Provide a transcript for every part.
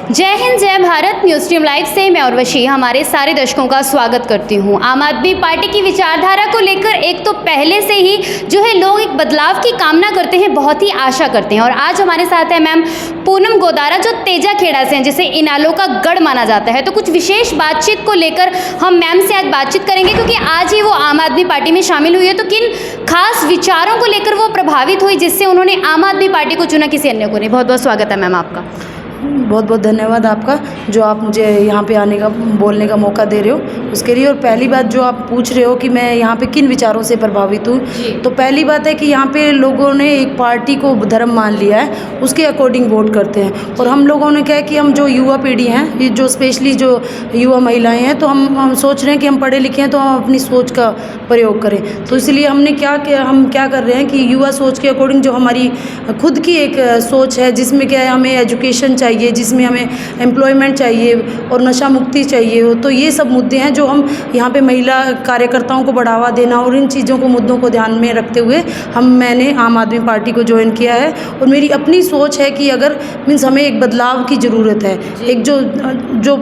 जय हिंद, जय Bharat. News stream live से मैं उर्वशी हमारे सारे दर्शकों का स्वागत करती हूं। आम आदमी पार्टी की विचारधारा को लेकर एक तो पहले से ही जो है लोग एक बदलाव की कामना करते हैं, बहुत ही आशा करते हैं। और आज हमारे साथ है मैम पूनम गोदारा, जो तेजाखेड़ा से हैं, जिसे इनेलो का गढ़ माना जाता है। तो कुछ विशेष बातचीत को लेकर हम मैम से आज बातचीत करेंगे, क्योंकि आज ही वो आम आदमी पार्टी में शामिल हुई है। तो किन खास विचारों को लेकर वो प्रभावित हुई जिससे उन्होंने आम आदमी पार्टी को चुना, किसी अन्य को नहीं। बहुत बहुत स्वागत है मैम आपका। बहुत बहुत धन्यवाद आपका, जो आप मुझे यहाँ पे आने का बोलने का मौका दे रहे हो उसके लिए। और पहली बात जो आप पूछ रहे हो कि मैं यहाँ पे किन विचारों से प्रभावित हूँ, तो पहली बात है कि यहाँ पे लोगों ने एक पार्टी को धर्म मान लिया है, उसके अकॉर्डिंग वोट करते हैं। और हम लोगों ने क्या है कि हम जो युवा पीढ़ी हैं, ये जो स्पेशली जो युवा महिलाएँ हैं, तो हम सोच रहे हैं कि हम पढ़े लिखे हैं तो हम अपनी सोच का प्रयोग करें। तो इसलिए हमने हम क्या कर रहे हैं कि युवा सोच के अकॉर्डिंग जो हमारी खुद की एक सोच है, जिसमें क्या है हमें एजुकेशन चाहिए, जिसमें हमें एम्प्लॉयमेंट चाहिए और नशा मुक्ति चाहिए हो, तो ये सब मुद्दे हैं जो हम यहाँ पे महिला कार्यकर्ताओं को बढ़ावा देना और इन चीज़ों को मुद्दों को ध्यान में रखते हुए मैंने आम आदमी पार्टी को ज्वाइन किया है। और मेरी अपनी सोच है कि अगर मीन्स हमें एक बदलाव की ज़रूरत है, एक जो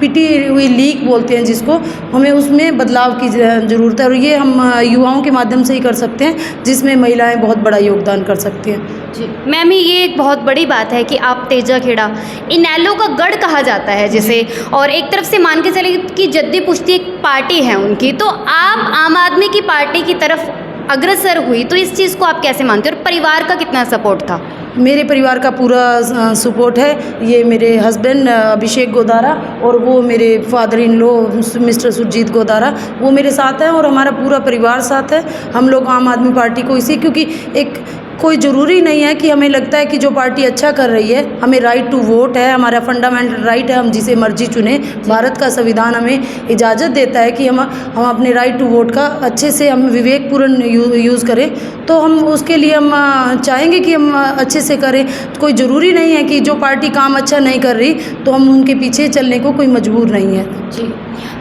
पिटी हुई लीक बोलते हैं जिसको, हमें उसमें बदलाव की ज़रूरत है। और ये हम युवाओं के माध्यम से ही कर सकते हैं, जिसमें महिलाएं बहुत बड़ा योगदान कर सकती हैं। जी मैम, ये एक बहुत बड़ी बात है कि आप तेजाखेड़ा इनेलो का गढ़ कहा जाता है जिसे, और एक तरफ से मान के चले कि जद्दी पुश्ती एक पार्टी है उनकी, तो आप आम आदमी की पार्टी की तरफ अग्रसर हुई, तो इस चीज़ को आप कैसे मानते हो और परिवार का कितना सपोर्ट था? मेरे परिवार का पूरा सपोर्ट है। ये मेरे हस्बैंड अभिषेक गोदारा और वो मेरे father in law mister Surjeet Godara, वो मेरे साथ हैं और हमारा पूरा परिवार साथ है। हम लोग आम आदमी पार्टी को क्योंकि एक कोई ज़रूरी नहीं है कि हमें लगता है कि जो पार्टी अच्छा कर रही है, हमें राइट टू वोट है, हमारा फंडामेंटल राइट है, हम जिसे मर्जी चुने। भारत का संविधान हमें इजाज़त देता है कि हम अपने राइट टू वोट का अच्छे से हम विवेकपूर्ण यूज़ करें। तो हम उसके लिए हम चाहेंगे कि हम अच्छे से करें। कोई ज़रूरी नहीं है कि जो पार्टी काम अच्छा नहीं कर रही तो हम उनके पीछे चलने को कोई मजबूर नहीं है। जी,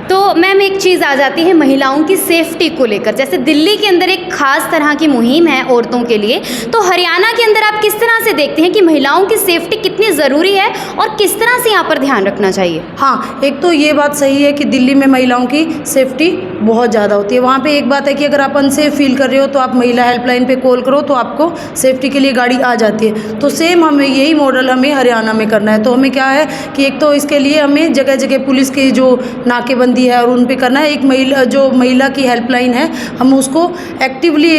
तो मैम एक चीज़ आ जाती है महिलाओं की सेफ्टी को लेकर। जैसे दिल्ली के अंदर एक खास तरह की मुहिम है औरतों के लिए, तो हरियाणा के अंदर आप किस तरह से देखते हैं कि महिलाओं की सेफ्टी कितनी ज़रूरी है और किस तरह से यहाँ पर ध्यान रखना चाहिए? हाँ, एक तो ये बात सही है कि दिल्ली में महिलाओं की सेफ्टी बहुत ज़्यादा होती है। वहाँ पे एक बात है कि अगर आप अनसेफ फील कर रहे हो तो आप महिला हेल्पलाइन पे कॉल करो तो आपको सेफ्टी के लिए गाड़ी आ जाती है। तो सेम हमें यही मॉडल हमें हरियाणा में करना है। तो हमें क्या है कि एक तो इसके लिए हमें जगह जगह पुलिस की जो नाकेबंदी है और उन पे करना है। एक महिला की हेल्पलाइन है, हम उसको एक्टिवली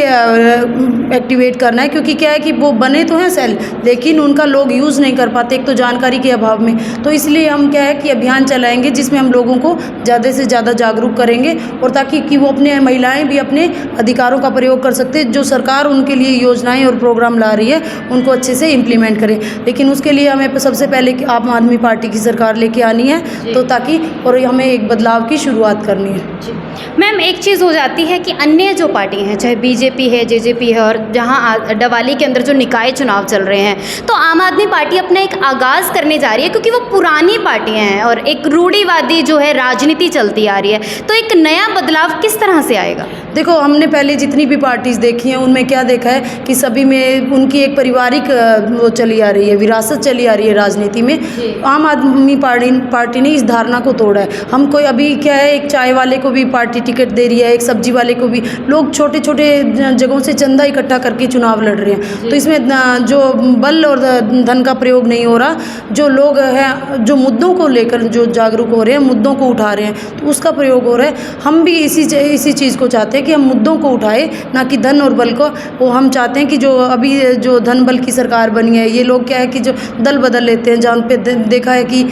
एक्टिवेट करना है, क्योंकि क्या है कि वो बने तो हैं सेल, लेकिन उनका लोग यूज़ नहीं कर पाते, एक तो जानकारी के अभाव में। तो इसलिए हम क्या है कि अभियान चलाएंगे जिसमें हम लोगों को ज़्यादा से ज़्यादा जागरूक करेंगे, और ताकि कि वो अपने महिलाएं भी अपने अधिकारों का प्रयोग कर सकते हैं। जो सरकार उनके लिए योजनाएं और प्रोग्राम ला रही है उनको अच्छे से इम्प्लीमेंट करें। लेकिन उसके लिए हमें सबसे पहले आम आदमी पार्टी की सरकार लेके आनी है, तो ताकि और हमें एक बदलाव की शुरुआत करनी है। मैम एक चीज़ हो जाती है कि अन्य जो पार्टी हैं, चाहे बीजेपी है, जेजेपी है, और जहां डवाली के अंदर जो निकाय चुनाव चल रहे हैं, तो आम आदमी पार्टी अपना एक आगाज़ करने जा रही है, क्योंकि वो पुरानी पार्टियां हैं और एक रूढ़िवादी जो है राजनीति चलती आ रही है। तो एक नया बदलाव किस तरह से आएगा? देखो, हमने पहले जितनी भी पार्टीज़ देखी हैं उनमें क्या देखा है कि सभी में उनकी एक पारिवारिक वो चली आ रही है, विरासत चली आ रही है राजनीति में। आम आदमी पार्टी ने इस धारणा को तोड़ा है। हम कोई अभी क्या है, एक चाय वाले को भी पार्टी टिकट दे रही है, एक सब्जी वाले को भी। लोग छोटे छोटे जगहों से चंदा इकट्ठा करके चुनाव लड़ रहे हैं। तो इसमें जो बल और धन का प्रयोग नहीं हो रहा, जो लोग हैं जो मुद्दों को लेकर जो जागरूक हो रहे हैं, मुद्दों को उठा रहे हैं, तो उसका प्रयोग हो रहा है। हम भी इसी चीज़ को चाहते हैं कि हम मुद्दों को उठाए, ना कि धन और बल को। वो हम चाहते हैं कि जो अभी जो धन बल की सरकार बनी है, ये लोग क्या है कि जो दल बदल लेते हैं, जहाँ पे देखा है कि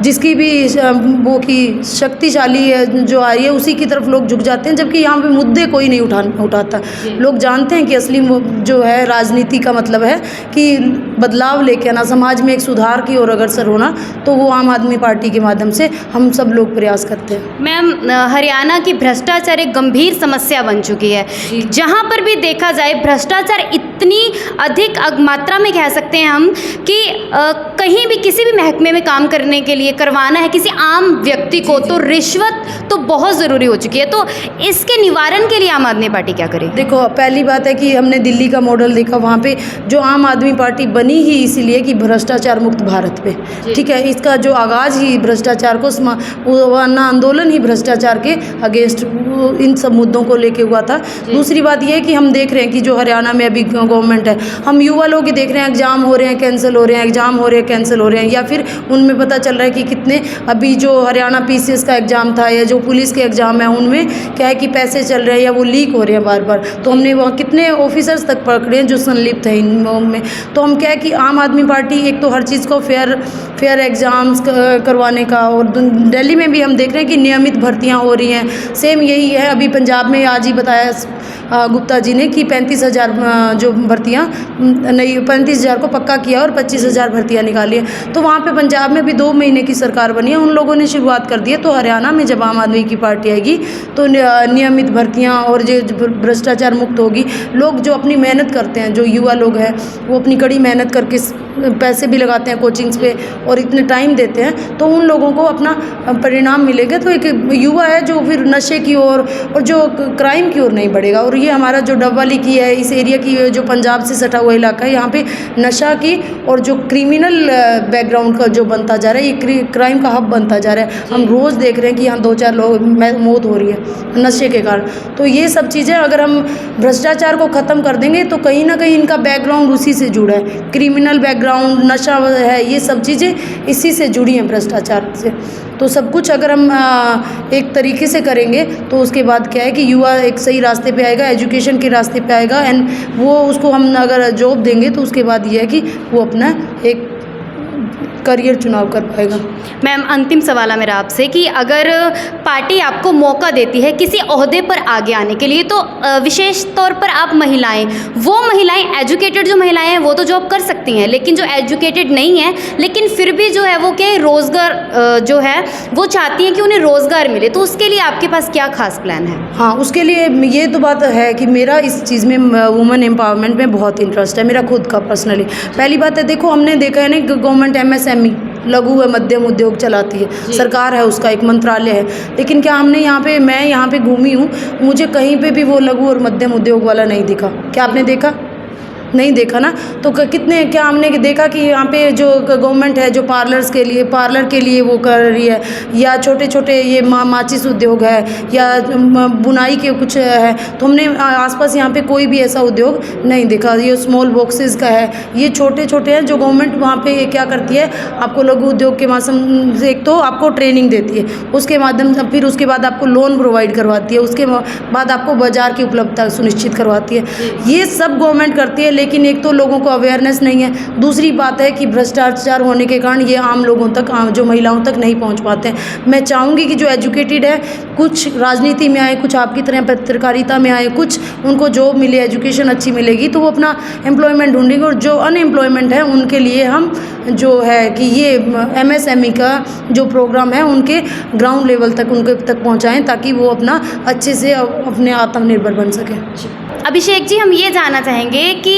जिसकी भी वो की शक्तिशाली जो आ रही है उसी की तरफ लोग झुक जाते हैं, जबकि यहाँ पे मुद्दे कोई नहीं उठाता। लोग जानते हैं कि असली जो है राजनीति का मतलब है कि बदलाव लेके आना, समाज में एक सुधार की ओर अग्रसर होना, तो वो आम आदमी पार्टी के माध्यम से हम सब लोग प्रयास करते हैं। मैम, हरियाणा की भ्रष्टाचार एक गंभीर समस्या बन चुकी है। जहाँ पर भी देखा जाए भ्रष्टाचार इतनी अधिक मात्रा में कह सकते हैं हम कि कहीं भी किसी भी महकमे में काम करने के लिए करवाना है किसी आम व्यक्ति को, तो रिश्वत तो बहुत ज़रूरी हो चुकी है। तो इसके निवारण के लिए आम आदमी पार्टी क्या करे? देखो, पहली बात है कि हमने दिल्ली का मॉडल देखा, वहाँ पे जो आम आदमी पार्टी बनी ही इसीलिए कि भ्रष्टाचार मुक्त भारत पे, ठीक है। इसका जो आगाज़ ही भ्रष्टाचार को वरना आंदोलन ही भ्रष्टाचार के अगेंस्ट इन सब मुद्दों को लेके हुआ था। दूसरी बात ये है कि हम देख रहे हैं कि जो हरियाणा में अभी गवर्नमेंट है, हम युवा लोग ही देख रहे हैं एग्ज़ाम हो रहे हैं कैंसिल हो रहे हैं, एग्ज़ाम हो रहे हैं कैंसिल हो रहे हैं, या फिर उनमें पता चल रहा है कि कितने अभी जो हरियाणा पीसीएस का एग्ज़ाम था या जो पुलिस के एग्ज़ाम है उनमें क्या है कि पैसे चल रहे हैं या वो लीक हो रहे हैं बार बार। तो हमने वहाँ कितने ऑफिसर्स तक पकड़े हैं जो संलिप्त हैं इन में। तो हम क्या है कि आम आदमी पार्टी एक तो हर चीज़ को फेयर एग्ज़ाम्स करवाने का, और दिल्ली में भी हम देख रहे हैं कि नियमित भर्तियाँ हो रही हैं। सेम यही है, अभी पंजाब में आज ही बताया गुप्ता जी ने कि 35,000 जो भर्तियाँ नहीं 35,000 को पक्का किया और 25,000 भर्तियाँ निकाली है। तो वहाँ पे पंजाब में भी 2 महीने की सरकार बनी है, उन लोगों ने शुरुआत कर दी है। तो हरियाणा में जब आम आदमी की पार्टी आएगी तो नियमित भर्तियाँ और जो भ्रष्टाचार मुक्त होगी। लोग जो अपनी मेहनत करते हैं, जो युवा लोग हैं वो अपनी कड़ी मेहनत करके पैसे भी लगाते हैं कोचिंग्स पे और इतने टाइम देते हैं, तो उन लोगों को अपना परिणाम मिलेगा। तो एक युवा है जो फिर नशे की ओर और जो क्राइम की ओर नहीं बढ़ेगा। और ये हमारा जो डबवाली की है, इस एरिया की जो पंजाब से सटा हुआ इलाका है, यहाँ पे नशा की और जो क्रिमिनल बैकग्राउंड का जो बनता जा रहा है, ये क्राइम का हब बनता जा रहा है। हम रोज़ देख रहे हैं कि यहाँ 2-4 लोग मौत हो रही है नशे के कारण। तो ये सब चीज़ें अगर हम भ्रष्टाचार को ख़त्म कर देंगे तो कहीं ना कहीं इनका बैकग्राउंड उसी से जुड़ा है, क्रिमिनल बैकग्राउंड, नशा है, ये सब चीज़ें इसी से जुड़ी हैं भ्रष्टाचार से। तो सब कुछ अगर हम एक तरीके से करेंगे तो उसके बाद क्या है कि युवा एक सही रास्ते पे आएगा, एजुकेशन के रास्ते पे आएगा, एंड वो उसको हम अगर जॉब देंगे तो उसके बाद ये है कि वो अपना एक करियर चुनाव कर पाएगा। मैम, अंतिम सवाल है मेरा आपसे कि अगर पार्टी आपको मौका देती है किसी ओहदे पर आगे आने के लिए, तो विशेष तौर पर आप महिलाएं, वो महिलाएं एजुकेटेड जो महिलाएं हैं वो तो जॉब कर सकती हैं, लेकिन जो एजुकेटेड नहीं है लेकिन फिर भी जो है वो क्या रोज़गार जो है वो चाहती हैं कि उन्हें रोज़गार मिले, तो उसके लिए आपके पास क्या खास प्लान है? हाँ, उसके लिए ये तो बात है कि मेरा इस चीज़ में वुमेन एम्पावरमेंट में बहुत इंटरेस्ट है, मेरा खुद का पर्सनली। पहली बात है, देखो हमने देखा है ना, गवर्नमेंट MSME लघु व मध्यम उद्योग चलाती है, सरकार है, उसका एक मंत्रालय है। लेकिन क्या हमने मैं यहाँ पे घूमी हूँ, मुझे कहीं पे भी वो लघु और मध्यम उद्योग वाला नहीं दिखा। क्या आपने देखा? नहीं देखा ना। तो कितने क्या हमने देखा कि यहाँ पे जो गवर्नमेंट है जो पार्लर के लिए वो कर रही है, या छोटे छोटे ये माचिस उद्योग है, या बुनाई के कुछ है, तो हमने आसपास यहाँ पे कोई भी ऐसा उद्योग नहीं देखा। ये स्मॉल बॉक्सेस का है, ये छोटे छोटे हैं जो गवर्नमेंट वहाँ पे क्या करती है, आपको लघु उद्योग के माध्यम से एक तो आपको ट्रेनिंग देती है, उसके माध्यम से फिर उसके बाद आपको लोन प्रोवाइड करवाती है, उसके बाद आपको बाजार की उपलब्धता सुनिश्चित करवाती है। ये सब गवर्नमेंट करती है, लेकिन एक तो लोगों को अवेयरनेस नहीं है। दूसरी बात है कि भ्रष्टाचार होने के कारण ये आम लोगों तक, जो महिलाओं तक नहीं पहुंच पाते हैं। मैं चाहूँगी कि जो एजुकेटेड है कुछ राजनीति में आए, कुछ आपकी तरह पत्रकारिता में आए, कुछ उनको जॉब मिले, एजुकेशन अच्छी मिलेगी तो वो अपना एम्प्लॉयमेंट ढूंढेंगे। और जो अनएम्प्लॉयमेंट है उनके लिए हम जो है कि ये MSME का जो प्रोग्राम है उनके ग्राउंड लेवल तक उनके तक पहुँचाएँ, ताकि वो अपना अच्छे से अपने आत्मनिर्भर बन सकें। अभिषेक जी, हम ये जानना चाहेंगे कि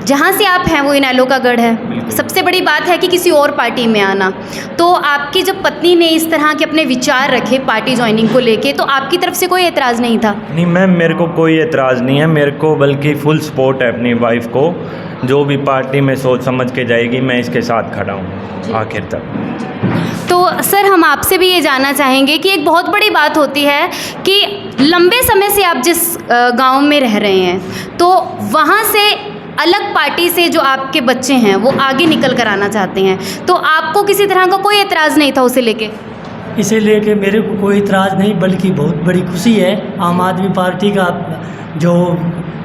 जहाँ से आप हैं वो इनेलो का गढ़ है, सबसे बड़ी बात है कि किसी और पार्टी में आना, तो आपकी जब पत्नी ने इस तरह के अपने विचार रखे पार्टी ज्वाइनिंग को लेके, तो आपकी तरफ से कोई एतराज़ नहीं था? नहीं मैम, मेरे को कोई एतराज़ नहीं है, मेरे को बल्कि फुल सपोर्ट है अपनी वाइफ को। जो भी पार्टी में सोच समझ के जाएगी मैं इसके साथ खड़ा हूँ आखिर तक। तो सर, हम आपसे भी ये जानना चाहेंगे कि एक बहुत बड़ी बात होती है कि लंबे समय से आप जिस गांव में रह रहे हैं, तो वहाँ से अलग पार्टी से जो आपके बच्चे हैं वो आगे निकल कर आना चाहते हैं, तो आपको किसी तरह का कोई एतराज़ नहीं था उसे लेके? इसे लेके मेरे को कोई इतराज़ नहीं, बल्कि बहुत बड़ी खुशी है। आम आदमी पार्टी का जो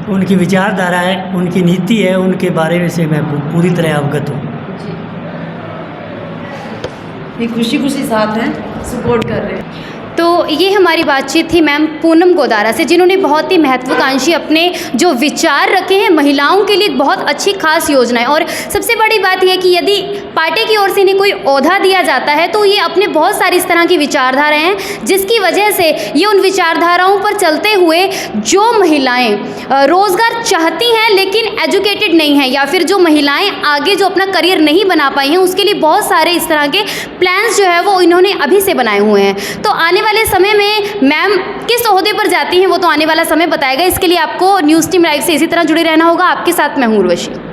उनकी विचारधारा है, उनकी नीति है, उनके बारे में से मैं पूरी तरह अवगत हूँ। ये खुशी खुशी साथ हैं, सपोर्ट कर रहे हैं। तो ये हमारी बातचीत थी मैम पूनम गोदारा से, जिन्होंने बहुत ही महत्वाकांक्षी अपने जो विचार रखे हैं महिलाओं के लिए बहुत अच्छी खास योजनाएं। और सबसे बड़ी बात यह है कि यदि पार्टी की ओर से इन्हें कोई ओहदा दिया जाता है तो ये अपने बहुत सारी इस तरह की विचारधाराएं हैं जिसकी वजह से ये उन विचारधाराओं पर चलते हुए जो महिलाएं रोज़गार चाहती हैं लेकिन एजुकेटेड नहीं हैं, या फिर जो महिलाएं आगे जो अपना करियर नहीं बना पाई हैं, उसके लिए बहुत सारे इस तरह के प्लान्स जो है वो इन्होंने अभी से बनाए हुए हैं। तो आने वाले समय में मैम किस ओहदे पर जाती हैं वो तो आने वाला समय बताएगा। इसके लिए आपको न्यूज़ टीम लाइव से इसी तरह जुड़े रहना होगा। आपके साथ मैं हूँ उर्वशी।